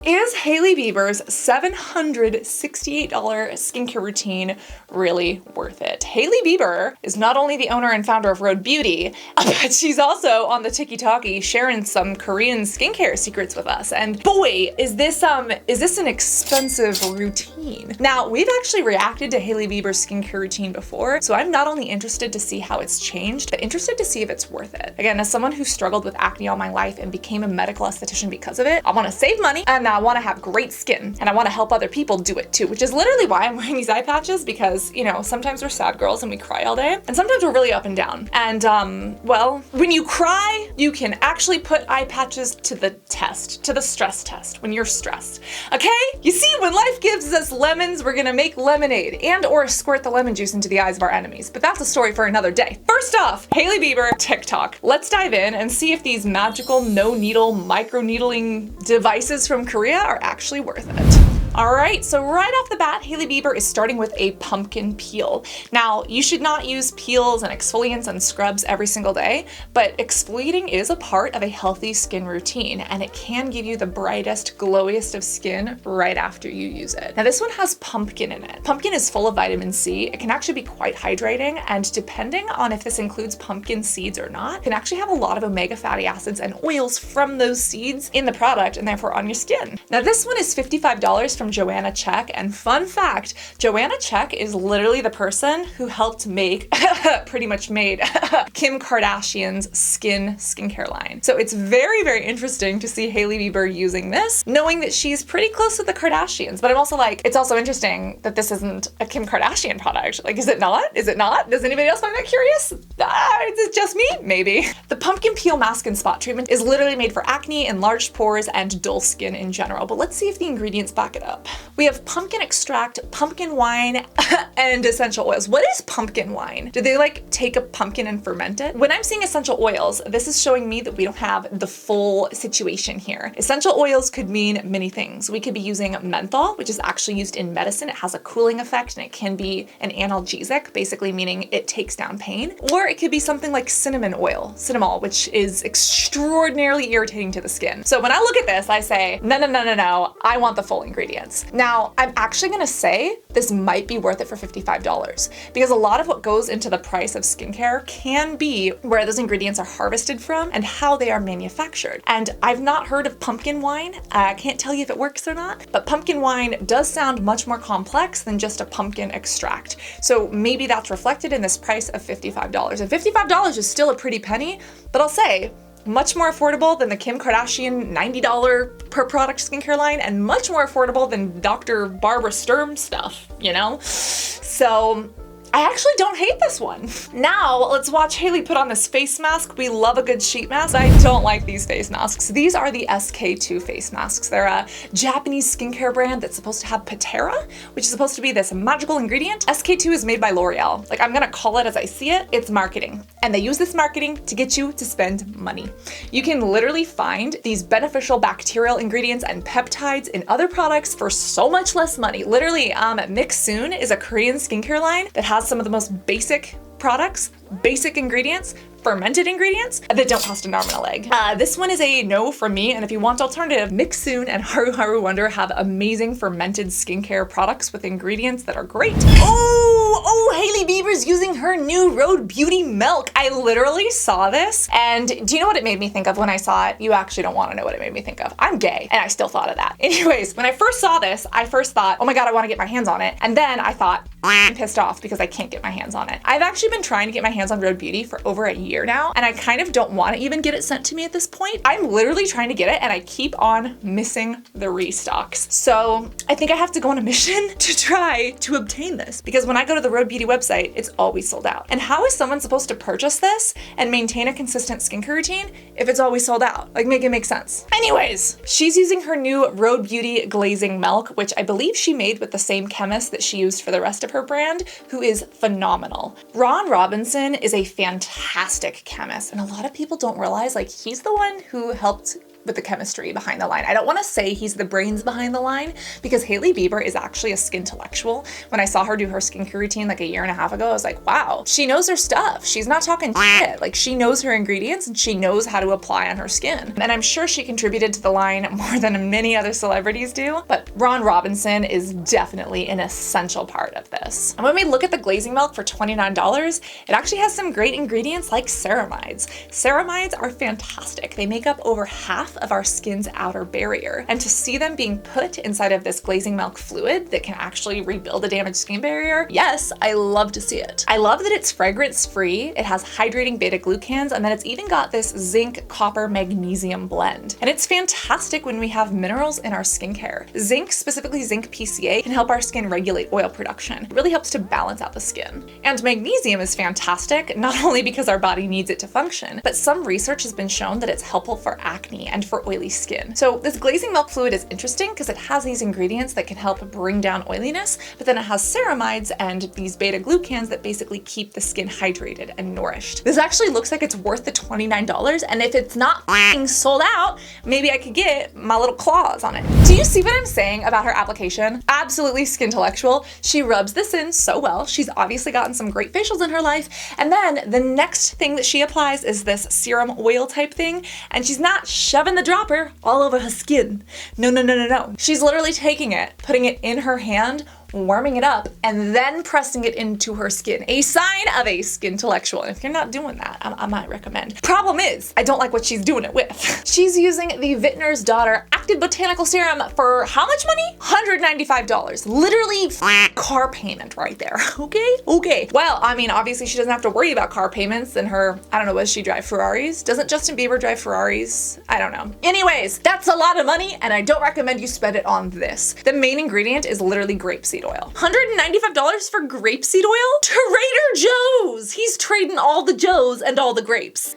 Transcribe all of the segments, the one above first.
Is Hailey Bieber's $768 skincare routine really worth it? Hailey Bieber is not only the owner and founder of Rhode Beauty, but she's also on the TikTok sharing some Korean skincare secrets with us. And boy, is this an expensive routine. Now, we've actually reacted to Hailey Bieber's skincare routine before, so I'm not only interested to see how it's changed, but interested to see if it's worth it. Again, as someone who struggled with acne all my life and became a medical esthetician because of it, I want to save money and I want to have great skin and I want to help other people do it too, which is literally why I'm wearing these eye patches, because, you know, sometimes we're sad girls and we cry all day, and sometimes we're really up and down. And well, when you cry, you can actually put eye patches to the test, to the stress test when you're stressed. Okay? You see, when life gives us lemons, we're gonna make lemonade and or squirt the lemon juice into the eyes of our enemies. But that's a story for another day. First off, Hailey Bieber, TikTok. Let's dive in and see if these magical no-needle microneedling devices from Korea are actually worth it. All right, so right off the bat, Hailey Bieber is starting with a pumpkin peel. Now, you should not use peels and exfoliants and scrubs every single day, but exfoliating is a part of a healthy skin routine, and it can give you the brightest, glowiest of skin right after you use it. Now, this one has pumpkin in it. Pumpkin is full of vitamin C. It can actually be quite hydrating, and depending on if this includes pumpkin seeds or not, it can actually have a lot of omega fatty acids and oils from those seeds in the product and therefore on your skin. Now, this one is $55 from Joanna Check, and fun fact, Joanna Check is literally the person who helped make, pretty much made, Kim Kardashian's skincare line. So it's very, very interesting to see Hailey Bieber using this, knowing that she's pretty close to the Kardashians. But I'm also like, it's also interesting that this isn't a Kim Kardashian product. Like, is it not? Is it not? Does anybody else find that curious? Is it just me? Maybe. The pumpkin peel mask and spot treatment is literally made for acne, enlarged pores, and dull skin in general. But let's see if the ingredients back it up. We have pumpkin extract, pumpkin wine, and essential oils. What is pumpkin wine? Do they like take a pumpkin and ferment it? When I'm seeing essential oils, this is showing me that we don't have the full situation here. Essential oils could mean many things. We could be using menthol, which is actually used in medicine. It has a cooling effect and it can be an analgesic, basically meaning it takes down pain. Or it could be something like cinnamon oil, cinnamol, which is extraordinarily irritating to the skin. So when I look at this, I say, no, I want the full ingredients. Now, I'm actually gonna say this might be worth it for $55 because a lot of what goes into the price of skincare can be where those ingredients are harvested from and how they are manufactured. And I've not heard of pumpkin wine. I can't tell you if it works or not, but pumpkin wine does sound much more complex than just a pumpkin extract. So maybe that's reflected in this price of $55. And $55 is still a pretty penny, but I'll say, much more affordable than the Kim Kardashian $90 per product skincare line, and much more affordable than Dr. Barbara Sturm stuff, you know? So I actually don't hate this one. Now, let's watch Hailey put on this face mask. We love a good sheet mask. I don't like these face masks. These are the SK2 face masks. They're a Japanese skincare brand that's supposed to have Patera, which is supposed to be this magical ingredient. SK2 is made by L'Oreal. Like, I'm gonna call it as I see it. It's marketing. And they use this marketing to get you to spend money. You can literally find these beneficial bacterial ingredients and peptides in other products for so much less money. Literally, Bankson is a Korean skincare line that has some of the most basic products, basic ingredients, fermented ingredients that don't cost an arm and a leg. This one is a no from me, and if you want alternative, Bankson and Haru Haru Wonder have amazing fermented skincare products with ingredients that are great. Oh, Hailey Bieber's using her new Rhode Beauty Milk. I literally saw this, and do you know what it made me think of when I saw it? You actually don't want to know what it made me think of. I'm gay, and I still thought of that. Anyways, when I first saw this, I first thought, oh my God, I want to get my hands on it. And then I thought, I'm pissed off because I can't get my hands on it. I've actually been trying to get my hands on Rhode Beauty for over a year now, and I kind of don't want to even get it sent to me at this point. I'm literally trying to get it, and I keep on missing the restocks. So I think I have to go on a mission to try to obtain this, because when I go to the Rhode Beauty website, it's always sold out. And how is someone supposed to purchase this and maintain a consistent skincare routine if it's always sold out? Like, make it make sense. Anyways, she's using her new Rhode Beauty Glazing Milk, which I believe she made with the same chemist that she used for the rest of her brand, who is phenomenal. Ron Robinson is a fantastic chemist, and a lot of people don't realize, like, he's the one who helped with the chemistry behind the line. I don't want to say he's the brains behind the line because Hailey Bieber is actually a skintellectual. When I saw her do her skincare routine like a year and a half ago, I was like, wow, she knows her stuff. She's not talking shit. Like, she knows her ingredients and she knows how to apply on her skin. And I'm sure she contributed to the line more than many other celebrities do, but Ron Robinson is definitely an essential part of this. And when we look at the Glazing Milk for $29, it actually has some great ingredients like ceramides. Ceramides are fantastic. They make up over half of our skin's outer barrier. And to see them being put inside of this Glazing Milk fluid that can actually rebuild a damaged skin barrier, yes, I love to see it. I love that it's fragrance-free, it has hydrating beta-glucans, and then it's even got this zinc, copper, magnesium blend. And it's fantastic when we have minerals in our skincare. Zinc, specifically zinc PCA, can help our skin regulate oil production. It really helps to balance out the skin. And magnesium is fantastic, not only because our body needs it to function, but some research has been shown that it's helpful for acne and for oily skin. So this Glazing Milk fluid is interesting because it has these ingredients that can help bring down oiliness, but then it has ceramides and these beta-glucans that basically keep the skin hydrated and nourished. This actually looks like it's worth the $29, and if it's not sold out, maybe I could get my little claws on it. Do you see what I'm saying about her application? Absolutely skintellectual. She rubs this in so well. She's obviously gotten some great facials in her life. And then the next thing that she applies is this serum oil type thing. And she's not shoving the dropper all over her skin. No, no, no, no, no. She's literally taking it, putting it in her hand, warming it up, and then pressing it into her skin. A sign of a skintellectual. And if you're not doing that, I might recommend. Problem is, I don't like what she's doing it with. She's using the Vintner's Daughter Active Botanical Serum for how much money? $195. Literally car payment right there. Okay? Okay. Well, I mean, obviously she doesn't have to worry about car payments in her, I don't know, does she drive Ferraris? Doesn't Justin Bieber drive Ferraris? I don't know. Anyways, that's a lot of money, and I don't recommend you spend it on this. The main ingredient is literally grapeseed oil. $195 for grapeseed oil? Trader Joe's! He's trading all the Joes and all the grapes.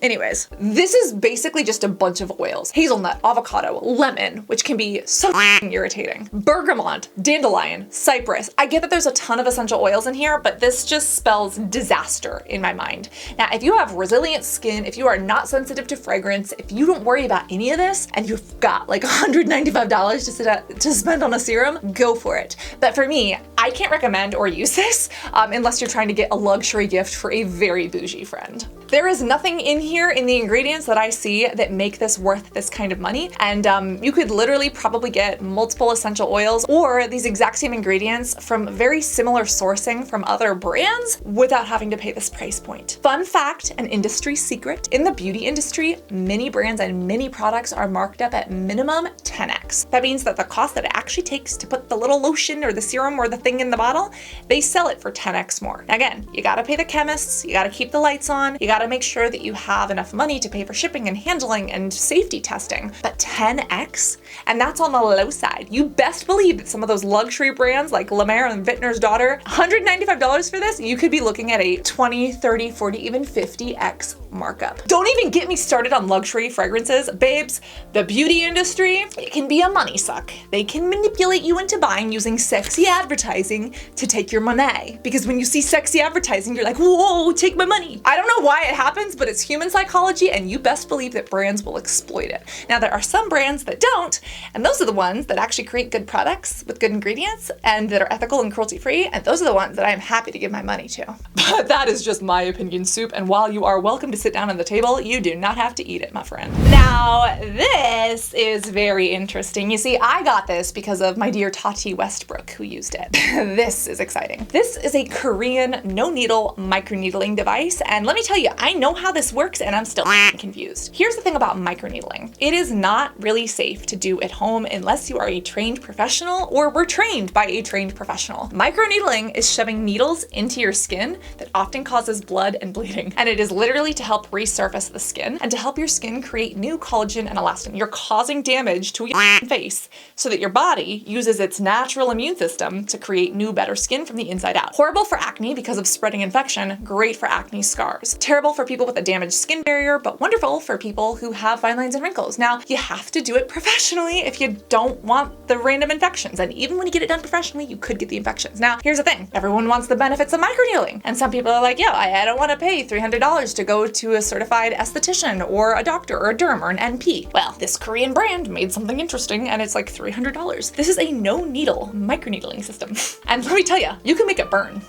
Anyways, this is basically just a bunch of oils. Hazelnut, avocado, lemon, which can be so irritating. Bergamot, dandelion, cypress. I get that there's a ton of essential oils in here, but this just spells disaster in my mind. Now, if you have resilient skin, if you are not sensitive to fragrance, if you don't worry about any of this, and you've got like $195 to spend on a serum, go for it. But for me, I can't recommend or use this unless you're trying to get a luxury gift for a very bougie friend. There is nothing in here in the ingredients that I see that make this worth this kind of money. And you could literally probably get multiple essential oils or these exact same ingredients from very similar sourcing from other brands without having to pay this price point. Fun fact, an industry secret, in the beauty industry, many brands and many products are marked up at minimum 10x. That means that the cost that it actually takes to put the little lotion or the serum or the thing in the bottle, they sell it for 10x more. Again, you gotta pay the chemists, you gotta keep the lights on, you gotta make sure that you have enough money to pay for shipping and handling and safety testing. But 10x? And that's on the low side. You best believe that some of those luxury brands like La Mer and Vintner's Daughter, $195 for this, you could be looking at a 20, 30, 40, even 50x markup. Don't even get me started on luxury fragrances. Babes, the beauty industry, it can be a money suck. They can manipulate you into buying using sexy advertising to take your money. Because when you see sexy advertising, you're like, whoa, take my money. I don't know why it happens, but it's human psychology, and you best believe that brands will exploit it. Now, there are some brands that don't, and those are the ones that actually create good products with good ingredients and that are ethical and cruelty-free, and those are the ones that I am happy to give my money to. But that is just my opinion soup, and while you are welcome to sit down at the table, you do not have to eat it, my friend. Now, this is very interesting. You see, I got this because of my dear Tati Westbrook, who used it. This is exciting. This is a Korean no-needle microneedling device, and let me tell you, I know how this works and I'm still confused. Here's the thing about microneedling. It is not really safe to do at home unless you are a trained professional or were trained by a trained professional. Microneedling is shoving needles into your skin that often causes blood and bleeding, and it is literally to help resurface the skin and to help your skin create new collagen and elastin. You're causing damage to your face so that your body uses its natural immune system to create create new, better skin from the inside out. Horrible for acne because of spreading infection, great for acne scars. Terrible for people with a damaged skin barrier, but wonderful for people who have fine lines and wrinkles. Now, you have to do it professionally if you don't want the random infections. And even when you get it done professionally, you could get the infections. Now, here's the thing. Everyone wants the benefits of microneedling. And some people are like, yo, I don't want to pay $300 to go to a certified esthetician or a doctor or a derm or an NP. Well, this Korean brand made something interesting and it's like $300. This is a no needle microneedling system. And let me tell you, you can make it burn.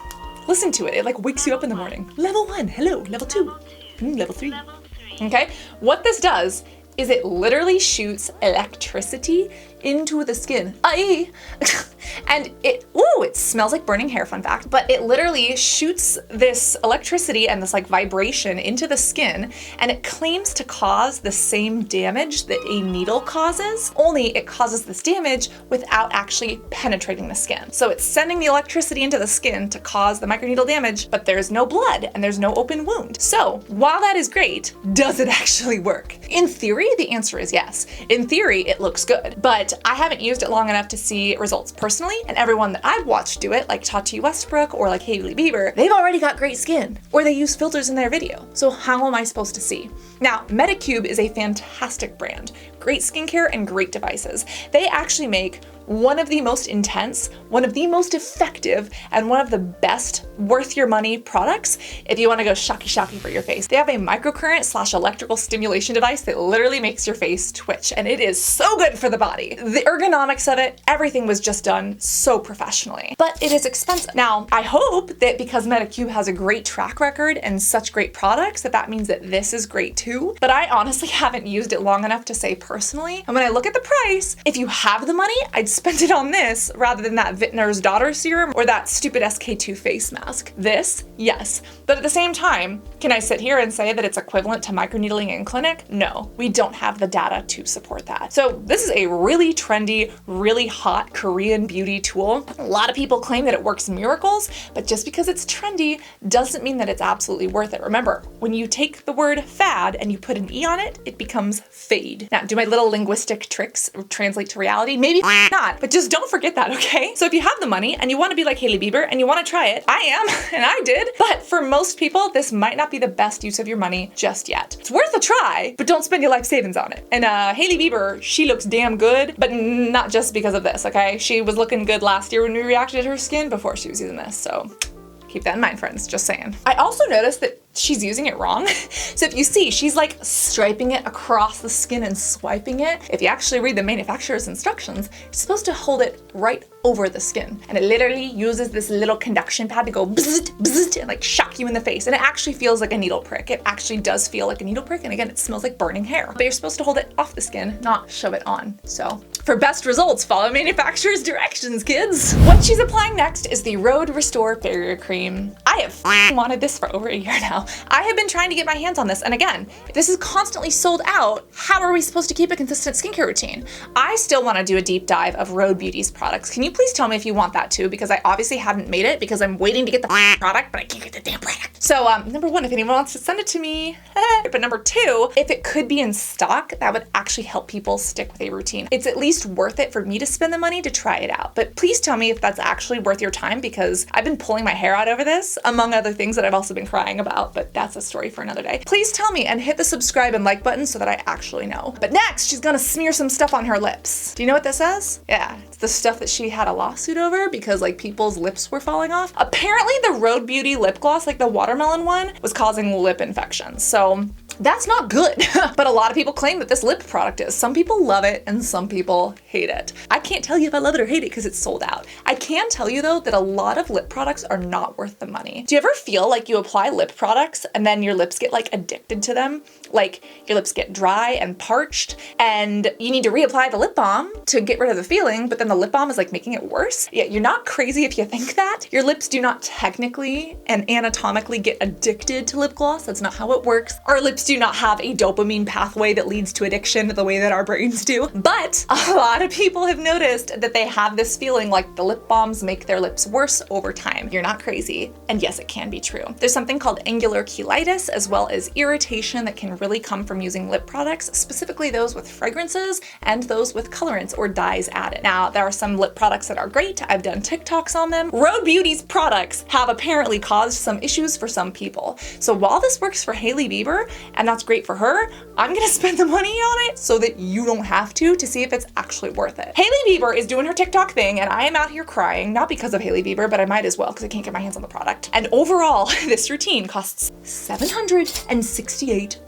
Listen to it. It like wakes you up in the morning. Level 1, hello, level 2, level 3. Okay, what this does is it literally shoots electricity into the skin. And it smells like burning hair, fun fact, but it literally shoots this electricity and this like vibration into the skin, and it claims to cause the same damage that a needle causes, only it causes this damage without actually penetrating the skin. So it's sending the electricity into the skin to cause the microneedle damage, but there's no blood and there's no open wound. So while that is great, does it actually work? In theory, the answer is yes. In theory, it looks good, but I haven't used it long enough to see results personally, and everyone that I've watched do it, like Tati Westbrook or like Hailey Bieber, they've already got great skin, or they use filters in their video. So how am I supposed to see? Now, Medicube is a fantastic brand, great skincare and great devices. They actually make one of the most intense, one of the most effective, and one of the best worth your money products if you want to go shocky for your face. They have a microcurrent / electrical stimulation device that literally makes your face twitch, and it is so good for the body. The ergonomics of it, everything was just done so professionally, but it is expensive. Now, I hope that because Medicube has a great track record and such great products, that means that this is great too, but I honestly haven't used it long enough to say personally. And when I look at the price, if you have the money, I'd spend it on this rather than that Vintner's Daughter serum or that stupid SK2 face mask. This, yes. But at the same time, can I sit here and say that it's equivalent to microneedling in clinic? No, we don't have the data to support that. So this is a really trendy, really hot Korean beauty tool. A lot of people claim that it works miracles, but just because it's trendy doesn't mean that it's absolutely worth it. Remember, when you take the word fad and you put an E on it, it becomes fade. Now, do my little linguistic tricks translate to reality? Maybe not, but just don't forget that, okay? So if you have the money and you want to be like Hailey Bieber and you want to try it, I am, and I did, but for most people, this might not be the best use of your money just yet. It's worth a try, but don't spend your life savings on it. And Hailey Bieber, she looks damn good, but not just because of this, okay? She was looking good last year when we reacted to her skin before she was using this, so keep that in mind, friends, just saying. I also noticed that she's using it wrong. So if you see, she's like striping it across the skin and swiping it. If you actually read the manufacturer's instructions, you're supposed to hold it right over the skin. And it literally uses this little conduction pad to go bzzzt, bzzzt, and like shock you in the face. And it actually feels like a needle prick. It actually does feel like a needle prick. And again, it smells like burning hair. But you're supposed to hold it off the skin, not shove it on. So for best results, follow manufacturer's directions, kids. What she's applying next is the Road Restore Barrier Cream. I have wanted this for over a year now. I have been trying to get my hands on this, and again, if this is constantly sold out, how are we supposed to keep a consistent skincare routine? I still want to do a deep dive of Rhode Beauty's products. Can you please tell me if you want that too? Because I obviously haven't made it because I'm waiting to get the product, but I can't get the damn product. So number one, if anyone wants to send it to me, but number two, if it could be in stock, that would actually help people stick with a routine. It's at least worth it for me to spend the money to try it out. But please tell me if that's actually worth your time, because I've been pulling my hair out over this, among other things that I've also been crying about, but that's a story for another day. Please tell me and hit the subscribe and like button so that I actually know. But next, she's gonna smear some stuff on her lips. Do you know what this is? Yeah, it's the stuff that she had a lawsuit over because like people's lips were falling off. Apparently the Rhode Beauty lip gloss, like the watermelon one, was causing lip infections. So that's not good. But a lot of people claim that this lip product is. Some people love it and some people hate it. I can't tell you if I love it or hate it because it's sold out. I can tell you though that a lot of lip products are not worth the money. Do you ever feel like you apply lip products and then your lips get like addicted to them? Like your lips get dry and parched and you need to reapply the lip balm to get rid of the feeling, but then the lip balm is like making it worse? Yeah, you're not crazy if you think that. Your lips do not technically and anatomically get addicted to lip gloss. That's not how it works. Our lips do not have a dopamine pathway that leads to addiction the way that our brains do. But a lot of people have noticed that they have this feeling like the lip balms make their lips worse over time. You're not crazy. And yes, it can be true. There's something called angular cheilitis as well as irritation that can really come from using lip products, specifically those with fragrances and those with colorants or dyes added. Now, there are some lip products that are great. I've done TikToks on them. Rhode Beauty's products have apparently caused some issues for some people. So while this works for Hailey Bieber, and that's great for her, I'm gonna spend the money on it so that you don't have to see if it's actually worth it. Hailey Bieber is doing her TikTok thing, and I am out here crying, not because of Hailey Bieber, but I might as well because I can't get my hands on the product. And overall, this routine costs $768.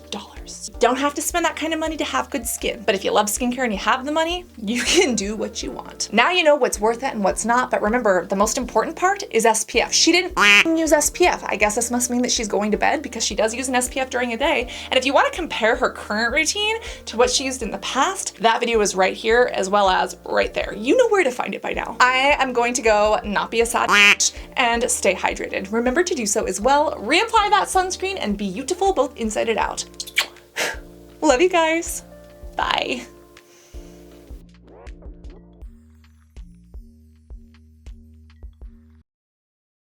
You don't have to spend that kind of money to have good skin, but if you love skincare and you have the money, you can do what you want. Now you know what's worth it and what's not, but remember, the most important part is SPF. She didn't use SPF. I guess this must mean that she's going to bed because she does use an SPF during the day. And if you want to compare her current routine to what she used in the past, that video is right here as well as right there. You know where to find it by now. I am going to go not be a sad bitch and stay hydrated. Remember to do so as well. Reapply that sunscreen and be beautiful both inside and out. Love you guys. Bye.